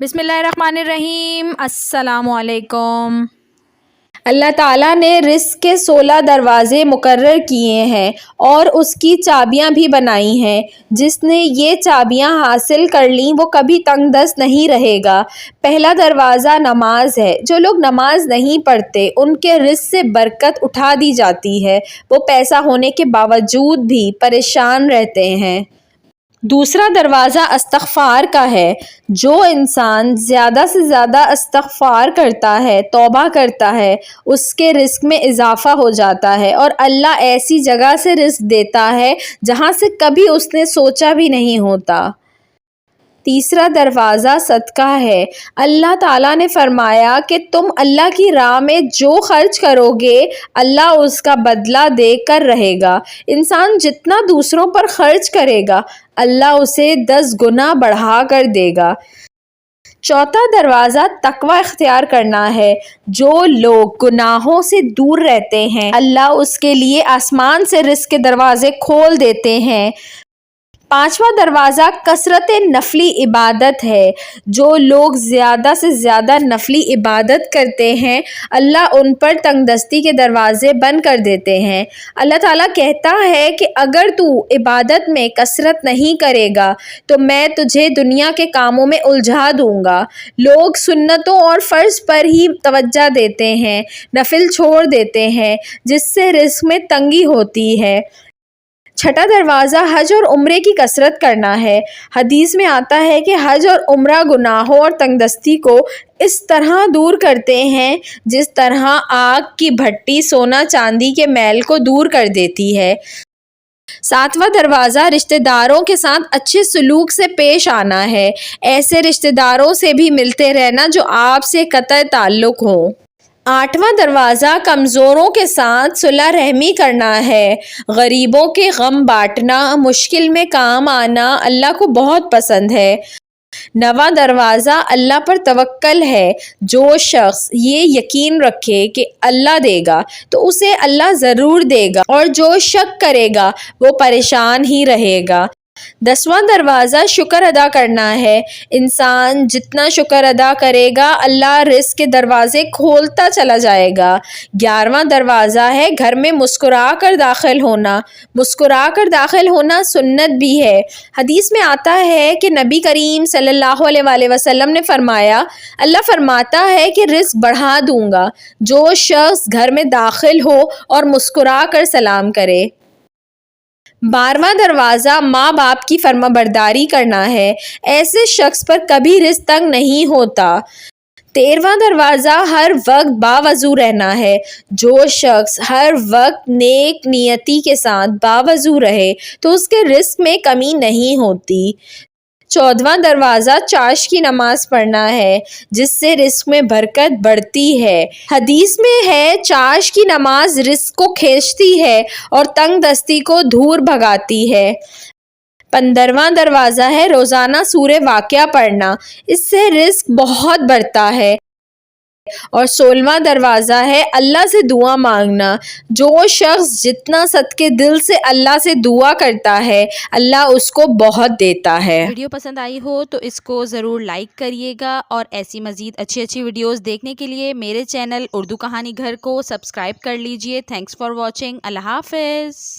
بسم اللہ الرحمن الرحیم۔ السلام علیکم۔ اللہ تعالیٰ نے رزق کے 16 دروازے مقرر کیے ہیں اور اس کی چابیاں بھی بنائی ہیں۔ جس نے یہ چابیاں حاصل کر لیں وہ کبھی تنگ دست نہیں رہے گا۔ پہلا دروازہ نماز ہے۔ جو لوگ نماز نہیں پڑھتے ان کے رزق سے برکت اٹھا دی جاتی ہے، وہ پیسہ ہونے کے باوجود بھی پریشان رہتے ہیں۔ دوسرا دروازہ استغفار کا ہے۔ جو انسان زیادہ سے زیادہ استغفار کرتا ہے، توبہ کرتا ہے، اس کے رزق میں اضافہ ہو جاتا ہے اور اللہ ایسی جگہ سے رزق دیتا ہے جہاں سے کبھی اس نے سوچا بھی نہیں ہوتا۔ تیسرا دروازہ صدقہ ہے۔ اللہ تعالیٰ نے فرمایا کہ تم اللہ کی راہ میں جو خرچ کرو گے اللہ اس کا بدلہ دے کر رہے گا۔ انسان جتنا دوسروں پر خرچ کرے گا اللہ اسے 10 گنا بڑھا کر دے گا۔ چوتھا دروازہ تقوی اختیار کرنا ہے۔ جو لوگ گناہوں سے دور رہتے ہیں اللہ اس کے لیے آسمان سے رزق کے دروازے کھول دیتے ہیں۔ پانچواں دروازہ کثرت نفلی عبادت ہے۔ جو لوگ زیادہ سے زیادہ نفلی عبادت کرتے ہیں اللہ ان پر تنگ دستی کے دروازے بند کر دیتے ہیں۔ اللہ تعالیٰ کہتا ہے کہ اگر تو عبادت میں کثرت نہیں کرے گا تو میں تجھے دنیا کے کاموں میں الجھا دوں گا۔ لوگ سنتوں اور فرض پر ہی توجہ دیتے ہیں، نفل چھوڑ دیتے ہیں، جس سے رزق میں تنگی ہوتی ہے۔ چھٹا دروازہ حج اور عمرے کی کثرت کرنا ہے۔ حدیث میں آتا ہے کہ حج اور عمرہ گناہوں اور تنگ دستی کو اس طرح دور کرتے ہیں جس طرح آگ کی بھٹی سونا چاندی کے میل کو دور کر دیتی ہے۔ ساتواں دروازہ رشتہ داروں کے ساتھ اچھے سلوک سے پیش آنا ہے۔ ایسے رشتہ داروں سے بھی ملتے رہنا جو آپ سے قطع تعلق ہوں۔ آٹھواں دروازہ کمزوروں کے ساتھ صلح رحمی کرنا ہے۔ غریبوں کے غم بانٹنا، مشکل میں کام آنا اللہ کو بہت پسند ہے۔ نواں دروازہ اللہ پر توکل ہے۔ جو شخص یہ یقین رکھے کہ اللہ دے گا تو اسے اللہ ضرور دے گا اور جو شک کرے گا وہ پریشان ہی رہے گا۔ 10واں دروازہ شکر ادا کرنا ہے۔ انسان جتنا شکر ادا کرے گا اللہ رزق کے دروازے کھولتا چلا جائے گا۔ 11واں دروازہ ہے گھر میں مسکرا کر داخل ہونا۔ مسکرا کر داخل ہونا سنت بھی ہے۔ حدیث میں آتا ہے کہ نبی کریم صلی اللہ علیہ وآلہ وسلم نے فرمایا، اللہ فرماتا ہے کہ رزق بڑھا دوں گا جو شخص گھر میں داخل ہو اور مسکرا کر سلام کرے۔ 12واں دروازہ ماں باپ کی فرما برداری کرنا ہے۔ ایسے شخص پر کبھی رزق تنگ نہیں ہوتا۔ 13واں دروازہ ہر وقت باوضو رہنا ہے۔ جو شخص ہر وقت نیک نیتی کے ساتھ باوضو رہے تو اس کے رزق میں کمی نہیں ہوتی۔ 14واں دروازہ چاشت کی نماز پڑھنا ہے جس سے رزق میں برکت بڑھتی ہے۔ حدیث میں ہے چاشت کی نماز رزق کو کھینچتی ہے اور تنگ دستی کو دور بھگاتی ہے۔ 15واں دروازہ ہے روزانہ سورہ واقعہ پڑھنا، اس سے رزق بہت بڑھتا ہے۔ اور 16واں دروازہ ہے اللہ سے دعا مانگنا۔ جو شخص جتنا صدقے دل سے اللہ سے دعا کرتا ہے اللہ اس کو بہت دیتا ہے۔ ویڈیو پسند آئی ہو تو اس کو ضرور لائک کریے گا اور ایسی مزید اچھی ویڈیوز دیکھنے کے لیے میرے چینل اردو کہانی گھر کو سبسکرائب کر لیجئے۔ Thanks for watching. اللہ حافظ۔